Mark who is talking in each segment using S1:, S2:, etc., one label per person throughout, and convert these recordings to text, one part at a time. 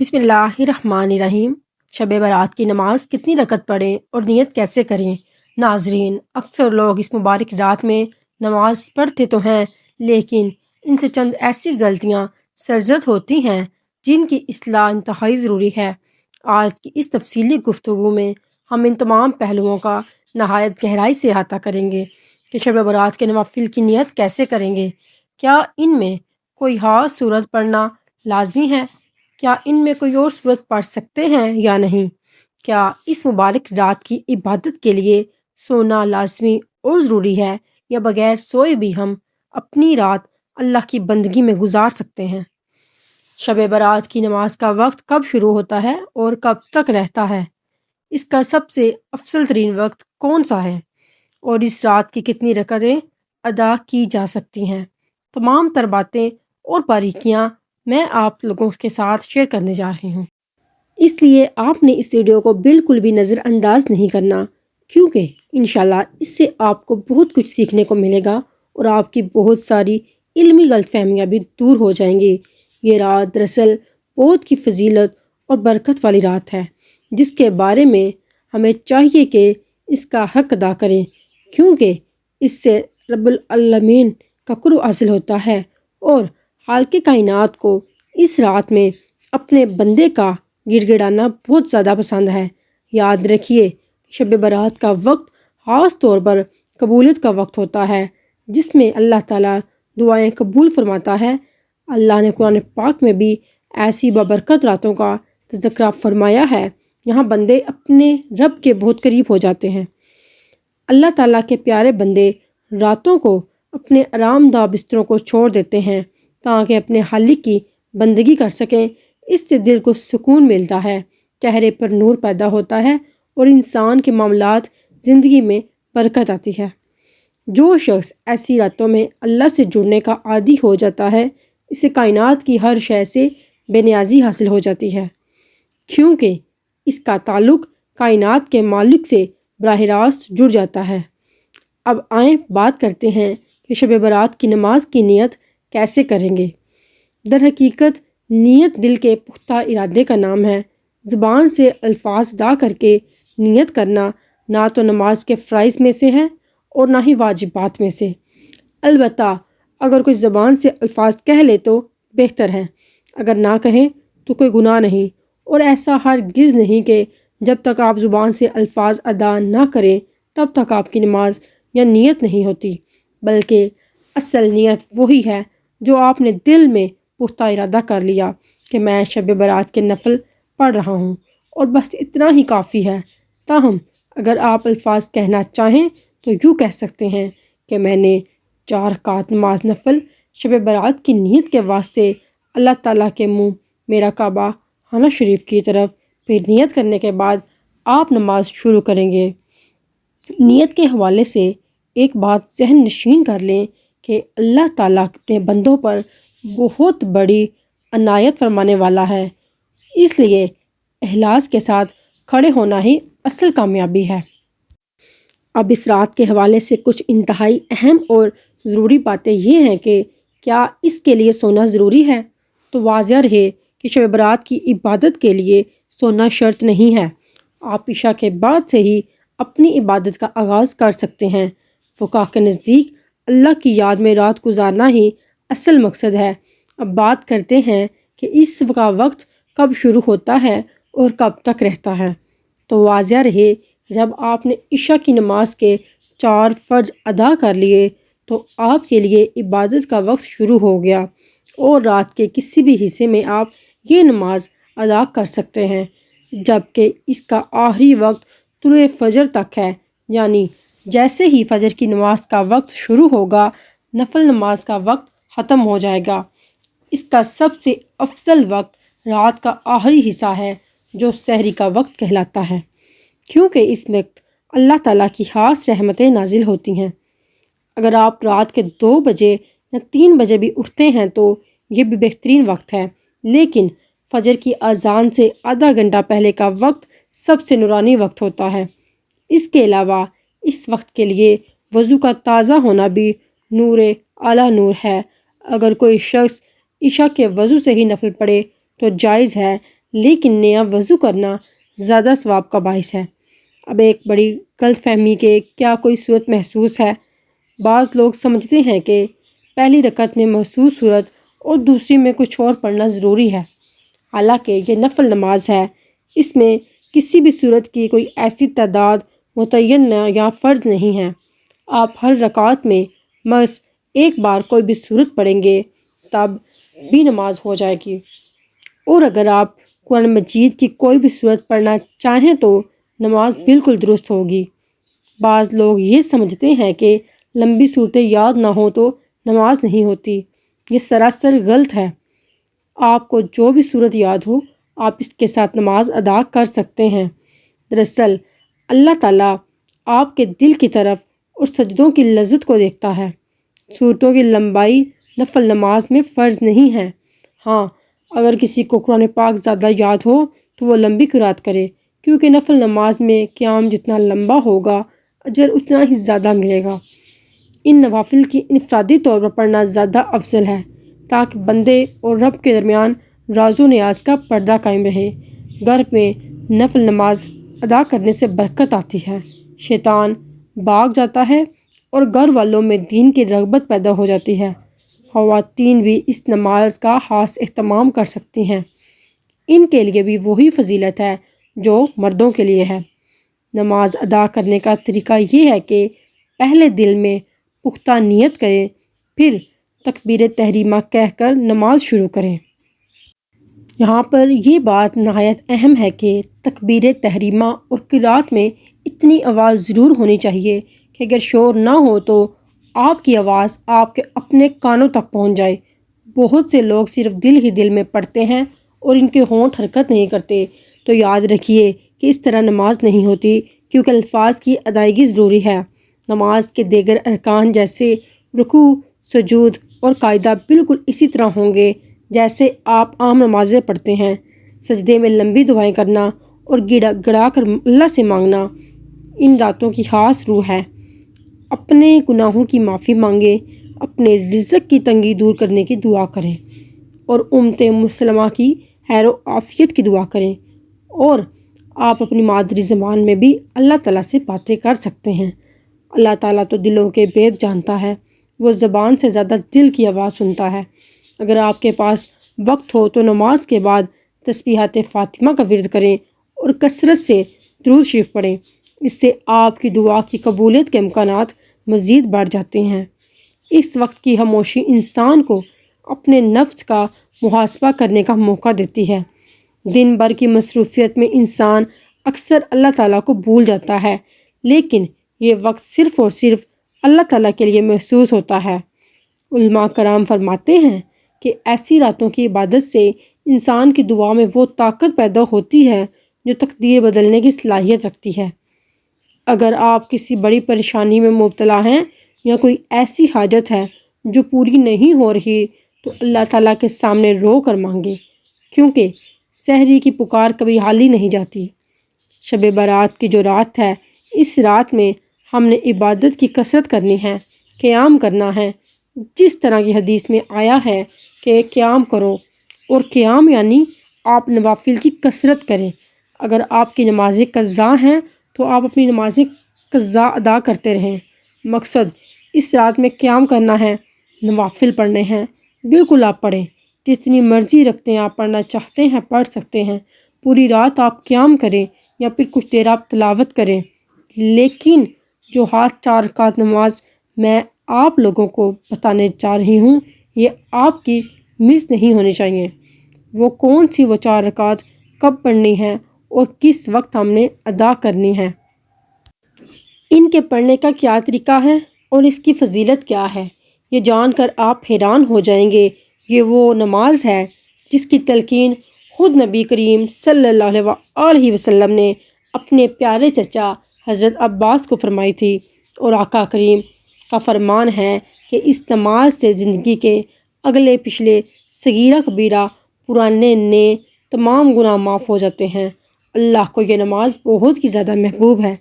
S1: بسم اللہ الرحمن الرحیم۔ شب برات کی نماز کتنی رکعت پڑھیں اور نیت کیسے کریں؟ ناظرین، اکثر لوگ اس مبارک رات میں نماز پڑھتے تو ہیں، لیکن ان سے چند ایسی غلطیاں سرزد ہوتی ہیں جن کی اصلاح انتہائی ضروری ہے۔ آج کی اس تفصیلی گفتگو میں ہم ان تمام پہلوؤں کا نہایت گہرائی سے احاطہ کریں گے کہ شب برات کے نوافل کی نیت کیسے کریں گے۔ کیا ان میں کوئی خاص سورت پڑھنا لازمی ہے؟ کیا ان میں کوئی اور صورت پڑھ سکتے ہیں یا نہیں؟ کیا اس مبارک رات کی عبادت کے لیے سونا لازمی اور ضروری ہے یا بغیر سوئے بھی ہم اپنی رات اللہ کی بندگی میں گزار سکتے ہیں؟ شب برات کی نماز کا وقت کب شروع ہوتا ہے اور کب تک رہتا ہے؟ اس کا سب سے افضل ترین وقت کون سا ہے اور اس رات کی کتنی رکعتیں ادا کی جا سکتی ہیں؟ تمام تر باتیں اور باریکیاں میں آپ لوگوں کے ساتھ شیئر کرنے جا رہی ہوں، اس لیے آپ نے اس ویڈیو کو بالکل بھی نظر انداز نہیں کرنا، کیونکہ انشاءاللہ اس سے آپ کو بہت کچھ سیکھنے کو ملے گا اور آپ کی بہت ساری علمی غلط فہمیاں بھی دور ہو جائیں گی۔ یہ رات دراصل بہت کی فضیلت اور برکت والی رات ہے، جس کے بارے میں ہمیں چاہیے کہ اس کا حق ادا کریں، کیونکہ اس سے رب العالمین کا قرب حاصل ہوتا ہے اور خالق کائنات کو اس رات میں اپنے بندے کا گڑ گڑانا بہت زیادہ پسند ہے۔ یاد رکھیے، شب برات کا وقت خاص طور پر قبولیت کا وقت ہوتا ہے، جس میں اللہ تعالیٰ دعائیں قبول فرماتا ہے۔ اللہ نے قرآن پاک میں بھی ایسی بابرکت راتوں کا تذکرہ فرمایا ہے، یہاں بندے اپنے رب کے بہت قریب ہو جاتے ہیں۔ اللہ تعالیٰ کے پیارے بندے راتوں کو اپنے آرام دہ بستروں کو چھوڑ دیتے ہیں تاکہ اپنے خالق کی بندگی کر سکیں۔ اس سے دل کو سکون ملتا ہے، چہرے پر نور پیدا ہوتا ہے اور انسان کے معاملات زندگی میں برکت آتی ہے۔ جو شخص ایسی راتوں میں اللہ سے جڑنے کا عادی ہو جاتا ہے، اسے کائنات کی ہر شے سے بے نیازی حاصل ہو جاتی ہے، کیونکہ اس کا تعلق کائنات کے مالک سے براہ راست جڑ جاتا ہے۔ اب آئیں بات کرتے ہیں کہ شب برات کی نماز کی نیت کیسے کریں گے۔ در حقیقت نیت دل کے پختہ ارادے کا نام ہے۔ زبان سے الفاظ ادا کر کے نیت کرنا نہ تو نماز کے فرائض میں سے ہے اور نہ ہی واجبات میں سے۔ البتہ اگر کوئی زبان سے الفاظ کہہ لے تو بہتر ہے، اگر نہ کہیں تو کوئی گناہ نہیں، اور ایسا ہرگز نہیں کہ جب تک آپ زبان سے الفاظ ادا نہ کریں تب تک آپ کی نماز یا نیت نہیں ہوتی، بلکہ اصل نیت وہی ہے جو آپ نے دل میں پختہ ارادہ کر لیا کہ میں شب برات کے نفل پڑھ رہا ہوں، اور بس اتنا ہی کافی ہے۔ تاہم اگر آپ الفاظ کہنا چاہیں تو یوں کہہ سکتے ہیں کہ میں نے 4 رکعت نماز نفل شب برات کی نیت کے واسطے اللہ تعالیٰ کے منہ میرا کعبہ خانہ شریف کی طرف، پھر نیت کرنے کے بعد آپ نماز شروع کریں گے۔ نیت کے حوالے سے ایک بات ذہن نشین کر لیں کہ اللہ تعالیٰ اپنے بندوں پر بہت بڑی عنایت فرمانے والا ہے، اس لیے اخلاص کے ساتھ کھڑے ہونا ہی اصل کامیابی ہے۔ اب اس رات کے حوالے سے کچھ انتہائی اہم اور ضروری باتیں یہ ہیں کہ کیا اس کے لیے سونا ضروری ہے؟ تو واضح رہے کہ شب برات کی عبادت کے لیے سونا شرط نہیں ہے، آپ عشاء کے بعد سے ہی اپنی عبادت کا آغاز کر سکتے ہیں۔ فقہا کے نزدیک اللہ کی یاد میں رات گزارنا ہی اصل مقصد ہے۔ اب بات کرتے ہیں کہ اس کا وقت کب شروع ہوتا ہے اور کب تک رہتا ہے۔ تو واضح رہے، جب آپ نے عشاء کی نماز کے 4 فرض ادا کر لیے تو آپ کے لیے عبادت کا وقت شروع ہو گیا، اور رات کے کسی بھی حصے میں آپ یہ نماز ادا کر سکتے ہیں، جبکہ اس کا آخری وقت طلوع فجر تک ہے، یعنی جیسے ہی فجر کی نماز کا وقت شروع ہوگا نفل نماز کا وقت ختم ہو جائے گا۔ اس کا سب سے افضل وقت رات کا آخری حصہ ہے جو سحری کا وقت کہلاتا ہے، کیونکہ اس وقت اللہ تعالیٰ کی خاص رحمتیں نازل ہوتی ہیں۔ اگر آپ رات کے 2 بجے یا 3 بجے بھی اٹھتے ہیں تو یہ بھی بہترین وقت ہے، لیکن فجر کی اذان سے آدھا گھنٹہ پہلے کا وقت سب سے نورانی وقت ہوتا ہے۔ اس کے علاوہ اس وقت کے لیے وضو کا تازہ ہونا بھی نور اعلیٰ نور ہے۔ اگر کوئی شخص عشاء کے وضو سے ہی نفل پڑھے تو جائز ہے، لیکن نیا وضو کرنا زیادہ ثواب کا باعث ہے۔ اب ایک بڑی غلط فہمی کہ کیا کوئی صورت محسوس ہے۔ بعض لوگ سمجھتے ہیں کہ پہلی رکعت میں محسوس صورت اور دوسری میں کچھ اور پڑھنا ضروری ہے، حالانکہ یہ نفل نماز ہے۔ اس میں کسی بھی صورت کی کوئی ایسی تعداد متعین یا فرض نہیں ہے۔ آپ ہر رکعت میں بس ایک بار کوئی بھی صورت پڑھیں گے تب بھی نماز ہو جائے گی، اور اگر آپ قرآن مجید کی کوئی بھی صورت پڑھنا چاہیں تو نماز بالکل درست ہوگی۔ بعض لوگ یہ سمجھتے ہیں کہ لمبی صورتیں یاد نہ ہوں تو نماز نہیں ہوتی۔ یہ سراسر غلط ہے۔ آپ کو جو بھی صورت یاد ہو آپ اس کے ساتھ نماز ادا کر سکتے ہیں۔ دراصل اللہ تعالیٰ آپ کے دل کی طرف اور سجدوں کی لذت کو دیکھتا ہے۔ صورتوں کی لمبائی نفل نماز میں فرض نہیں ہے۔ ہاں، اگر کسی کو قرآن پاک زیادہ یاد ہو تو وہ لمبی قرات کرے، کیونکہ نفل نماز میں قیام جتنا لمبا ہوگا اجر اتنا ہی زیادہ ملے گا۔ ان نوافل کی انفرادی طور پر پڑھنا زیادہ افضل ہے تاکہ بندے اور رب کے درمیان راز و نیاز کا پردہ قائم رہے۔ گھر میں نفل نماز ادا کرنے سے برکت آتی ہے، شیطان بھاگ جاتا ہے اور گھر والوں میں دین کی رغبت پیدا ہو جاتی ہے۔ خواتین بھی اس نماز کا خاص اہتمام کر سکتی ہیں۔ ان کے لیے بھی وہی فضیلت ہے جو مردوں کے لیے ہے۔ نماز ادا کرنے کا طریقہ یہ ہے کہ پہلے دل میں پختہ نیت کریں، پھر تکبیر تحریمہ کہہ کر نماز شروع کریں۔ یہاں پر یہ بات نہایت اہم ہے کہ تکبیر تحریمہ اور قرات میں اتنی آواز ضرور ہونی چاہیے کہ اگر شور نہ ہو تو آپ کی آواز آپ کے اپنے کانوں تک پہنچ جائے۔ بہت سے لوگ صرف دل ہی دل میں پڑھتے ہیں اور ان کے ہونٹ حرکت نہیں کرتے، تو یاد رکھیے کہ اس طرح نماز نہیں ہوتی، کیونکہ الفاظ کی ادائیگی ضروری ہے۔ نماز کے دیگر ارکان جیسے رکوع، سجود اور قاعدہ بالکل اسی طرح ہوں گے جیسے آپ عام نمازیں پڑھتے ہیں۔ سجدے میں لمبی دعائیں کرنا اور گڑا گڑا کر اللہ سے مانگنا ان راتوں کی خاص روح ہے۔ اپنے گناہوں کی معافی مانگیں، اپنے رزق کی تنگی دور کرنے کی دعا کریں اور امت مسلمہ کی خیر و عافیت کی دعا کریں، اور آپ اپنی مادری زبان میں بھی اللہ تعالیٰ سے باتیں کر سکتے ہیں۔ اللہ تعالیٰ تو دلوں کے بھید جانتا ہے، وہ زبان سے زیادہ دل کی آواز سنتا ہے۔ اگر آپ کے پاس وقت ہو تو نماز کے بعد تسبیحات فاطمہ کا ورد کریں اور کثرت سے درود شریف پڑھیں۔ اس سے آپ کی دعا کی قبولیت کے امکانات مزید بڑھ جاتے ہیں۔ اس وقت کی خاموشی انسان کو اپنے نفس کا محاسبہ کرنے کا موقع دیتی ہے۔ دن بھر کی مصروفیت میں انسان اکثر اللہ تعالیٰ کو بھول جاتا ہے، لیکن یہ وقت صرف اور صرف اللہ تعالیٰ کے لیے محسوس ہوتا ہے۔ علماء کرام فرماتے ہیں کہ ایسی راتوں کی عبادت سے انسان کی دعا میں وہ طاقت پیدا ہوتی ہے جو تقدیر بدلنے کی صلاحیت رکھتی ہے۔ اگر آپ کسی بڑی پریشانی میں مبتلا ہیں یا کوئی ایسی حاجت ہے جو پوری نہیں ہو رہی تو اللہ تعالیٰ کے سامنے رو کر مانگیں، کیونکہ سحری کی پکار کبھی خالی نہیں جاتی۔ شب برات کی جو رات ہے، اس رات میں ہم نے عبادت کی کثرت کرنی ہے، قیام کرنا ہے، جس طرح کی حدیث میں آیا ہے کہ قیام کرو، اور قیام یعنی آپ نوافل کی کثرت کریں۔ اگر آپ کی نمازیں قضا ہیں تو آپ اپنی نمازیں قضا ادا کرتے رہیں۔ مقصد اس رات میں قیام کرنا ہے، نوافل پڑھنے ہیں، بالکل آپ پڑھیں، جتنی مرضی رکھتے ہیں آپ پڑھنا چاہتے ہیں پڑھ سکتے ہیں۔ پوری رات آپ قیام کریں یا پھر کچھ دیر آپ تلاوت کریں، لیکن جو 4 رکعت نماز میں آپ لوگوں کو بتانے جا رہی ہوں یہ آپ کی مس نہیں ہونی چاہیے۔ وہ کون سی وہ 4 رکعت کب پڑھنی ہے اور کس وقت ہم نے ادا کرنی ہے، ان کے پڑھنے کا کیا طریقہ ہے اور اس کی فضیلت کیا ہے، یہ جان کر آپ حیران ہو جائیں گے۔ یہ وہ نماز ہے جس کی تلقین خود نبی کریم صلی اللہ علیہ وسلم نے اپنے پیارے چچا حضرت عباس کو فرمائی تھی، اور آقا کریم کا فرمان ہے کہ اس نماز سے زندگی کے اگلے پچھلے صغیرہ کبیرہ پرانے نئے تمام گناہ معاف ہو جاتے ہیں۔ اللہ کو یہ نماز بہت ہی زیادہ محبوب ہے۔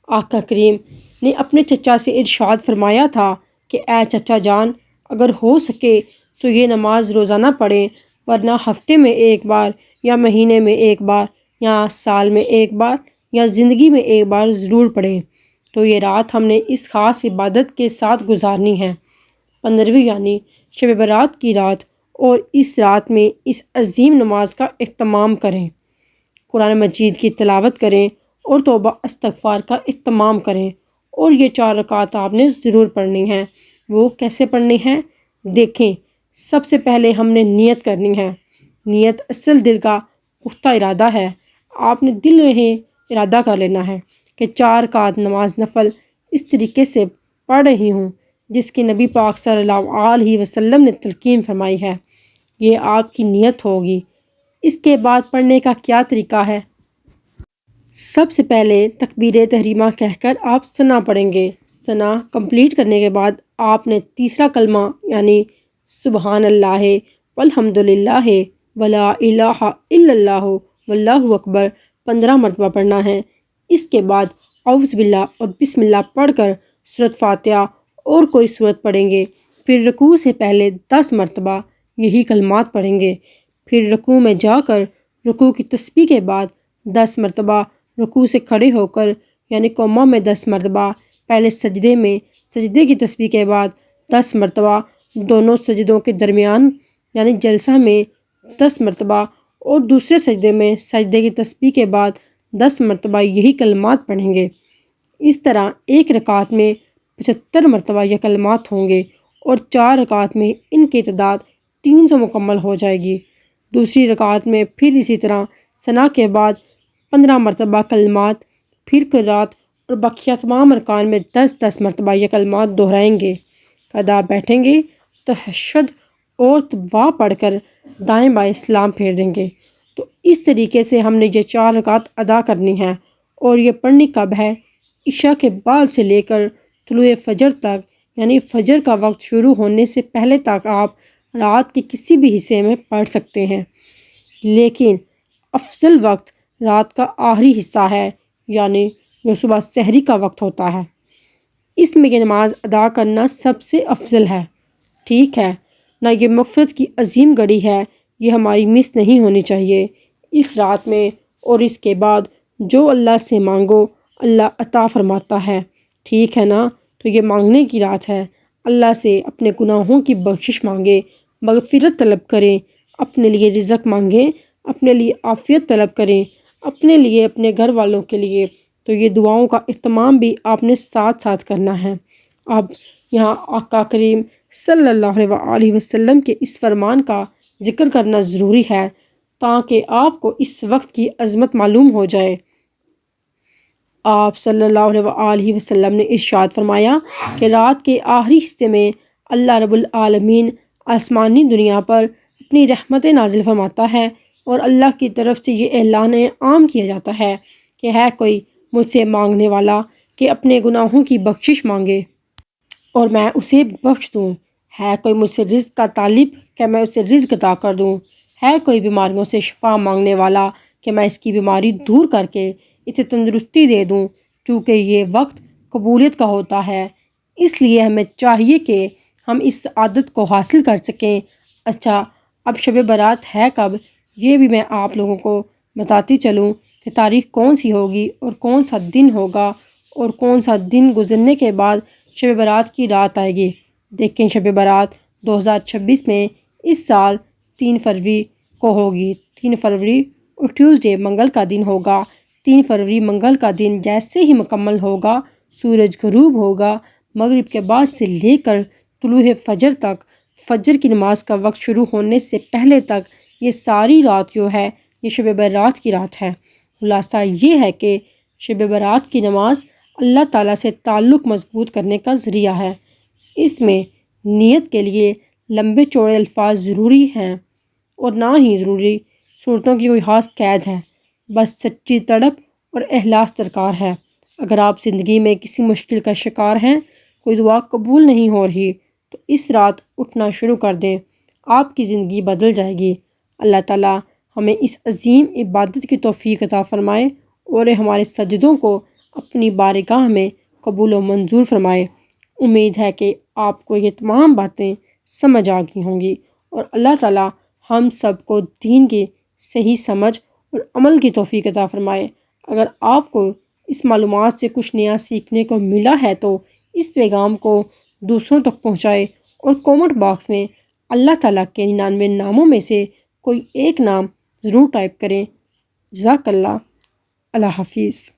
S1: آقا کریم نے اپنے چچا سے ارشاد فرمایا تھا کہ اے چچا جان، اگر ہو سکے تو یہ نماز روزانہ پڑھیں، ورنہ ہفتے میں ایک بار یا مہینے میں ایک بار یا سال میں ایک بار یا زندگی میں ایک بار ضرور پڑھیں تو یہ رات ہم نے اس خاص عبادت کے ساتھ گزارنی ہے۔ 15ویں یعنی شب برات کی رات، اور اس رات میں اس عظیم نماز کا اہتمام کریں، قرآن مجید کی تلاوت کریں اور توبہ استغفار کا اہتمام کریں، اور یہ 4 رکعت آپ نے ضرور پڑھنی ہیں۔ وہ کیسے پڑھنی ہیں؟ دیکھیں، سب سے پہلے ہم نے نیت کرنی ہے۔ نیت اصل دل کا پختہ ارادہ ہے۔ آپ نے دل میں ارادہ کر لینا ہے کہ 4 رکعت نماز نفل اس طریقے سے پڑھ رہی ہوں جس کی نبی پاک صلی اللہ علیہ وسلم نے تلقین فرمائی ہے۔ یہ آپ کی نیت ہوگی۔ اس کے بعد پڑھنے کا کیا طریقہ ہے؟ سب سے پہلے تکبیر تحریمہ کہہ کر آپ ثنا پڑھیں گے۔ ثنا کمپلیٹ کرنے کے بعد آپ نے تیسرا کلمہ یعنی سبحان اللہ والحمد للہ ولا الہ الا اللہ واللہ اکبر 15 مرتبہ پڑھنا ہے۔ اس کے بعد اعوذ باللہ اور بسم اللہ پڑھ کر سورۃ فاتحہ اور کوئی سورت پڑھیں گے۔ پھر رکوع سے پہلے 10 مرتبہ یہی کلمات پڑھیں گے۔ پھر رکوع میں جا کر رکوع کی تسبیح کے بعد 10 مرتبہ رکوع سے کھڑے ہو کر یعنی قومہ میں 10 مرتبہ، پہلے سجدے میں سجدے کی تسبیح کے بعد 10 مرتبہ، دونوں سجدوں کے درمیان یعنی جلسہ میں 10 مرتبہ، اور دوسرے سجدے میں سجدے کی تسبیح کے بعد 10 مرتبہ یہی کلمات پڑھیں گے۔ اس طرح ایک رکعت میں 75 مرتبہ یہ کلمات ہوں گے، اور 4 رکعت میں ان کی تعداد 300 مکمل ہو جائے گی۔ دوسری رکعت میں پھر اسی طرح ثنا کے بعد 15 مرتبہ کلمات، پھر قرات، اور بقیہ تمام ارکان میں 10 مرتبہ یہ کلمات دہرائیں گے۔ ادا بیٹھیں گے، تہجد اور دعا پڑھ کر دائیں بائیں سلام پھیر دیں گے۔ تو اس طریقے سے ہم نے یہ 4 رکعت ادا کرنی ہے، اور یہ پڑھنی کب ہے؟ عشاء کے بعد سے لے کر طلوع فجر تک، یعنی فجر کا وقت شروع ہونے سے پہلے تک آپ رات کے کسی بھی حصے میں پڑھ سکتے ہیں، لیکن افضل وقت رات کا آخری حصہ ہے، یعنی جو صبح سحری کا وقت ہوتا ہے۔ اس میں یہ نماز ادا کرنا سب سے افضل ہے، ٹھیک ہے نہ؟ یہ مغفرت کی عظیم گھڑی ہے، یہ ہماری مس نہیں ہونی چاہیے۔ اس رات میں اور اس کے بعد جو اللہ سے مانگو اللہ عطا فرماتا ہے، ٹھیک ہے نا؟ تو یہ مانگنے کی رات ہے۔ اللہ سے اپنے گناہوں کی بخشش مانگیں، مغفرت طلب کریں، اپنے لیے رزق مانگیں، اپنے لیے عافیت طلب کریں، اپنے لیے، اپنے گھر والوں کے لیے۔ تو یہ دعاؤں کا اہتمام بھی آپ نے ساتھ ساتھ کرنا ہے۔ اب یہاں آقا کریم صلی اللہ علیہ وسلم کے اس فرمان کا ذکر کرنا ضروری ہے تاکہ آپ کو اس وقت کی عظمت معلوم ہو جائے۔ آپ صلی اللہ علیہ وسلم نے ارشاد فرمایا کہ رات کے آخری حصے میں اللہ رب العالمین آسمانی دنیا پر اپنی رحمتیں نازل فرماتا ہے، اور اللہ کی طرف سے یہ اعلان عام کیا جاتا ہے کہ ہے کوئی مجھ سے مانگنے والا کہ اپنے گناہوں کی بخشش مانگے اور میں اسے بخش دوں، ہے کوئی مجھ سے رزق کا طالب کہ میں اسے رزق عطا کر دوں، ہے کوئی بیماریوں سے شفا مانگنے والا کہ میں اس کی بیماری دور کر کے اسے تندرستی دے دوں، کیونکہ یہ وقت قبولیت کا ہوتا ہے۔ اس لیے ہمیں چاہیے کہ ہم اس عادت کو حاصل کر سکیں۔ اچھا، اب شب برات ہے کب؟ یہ بھی میں آپ لوگوں کو بتاتی چلوں کہ تاریخ کون سی ہوگی اور کون سا دن ہوگا، اور کون سا دن گزرنے کے بعد شب برات کی رات آئے گی۔ دیکھیں، شب برات 2026 میں اس سال 3 فروری کو ہوگی۔ 3 فروری اور ٹیوزڈے منگل کا دن ہوگا۔ 3 فروری منگل کا دن جیسے ہی مکمل ہوگا، سورج غروب ہوگا، مغرب کے بعد سے لے کر طلوع فجر تک، فجر کی نماز کا وقت شروع ہونے سے پہلے تک، یہ ساری رات جو ہے یہ شب برات کی رات ہے۔ خلاصہ یہ ہے کہ شب برات کی نماز اللہ تعالیٰ سے تعلق مضبوط کرنے کا ذریعہ ہے۔ اس میں نیت کے لیے لمبے چوڑے الفاظ ضروری ہیں اور نہ ہی ضروری صورتوں کی کوئی خاص قید ہے، بس سچی تڑپ اور اخلاص درکار ہے۔ اگر آپ زندگی میں کسی مشکل کا شکار ہیں، کوئی دعا قبول نہیں ہو رہی، تو اس رات اٹھنا شروع کر دیں، آپ کی زندگی بدل جائے گی۔ اللہ تعالیٰ ہمیں اس عظیم عبادت کی توفیق عطا فرمائے اور ہمارے سجدوں کو اپنی بارگاہ میں قبول و منظور فرمائے۔ امید ہے کہ آپ کو یہ تمام باتیں سمجھ آ گئی ہوں گی، اور اللہ تعالیٰ ہم سب کو دین کی صحیح سمجھ اور عمل کی توفیق عطا فرمائے۔ اگر آپ کو اس معلومات سے کچھ نیا سیکھنے کو ملا ہے تو اس پیغام کو دوسروں تک پہنچائے اور کومنٹ باکس میں اللہ تعالیٰ کے 99 ناموں میں سے کوئی ایک نام ضرور ٹائپ کریں۔ جزاک اللہ۔ اللہ حافظ۔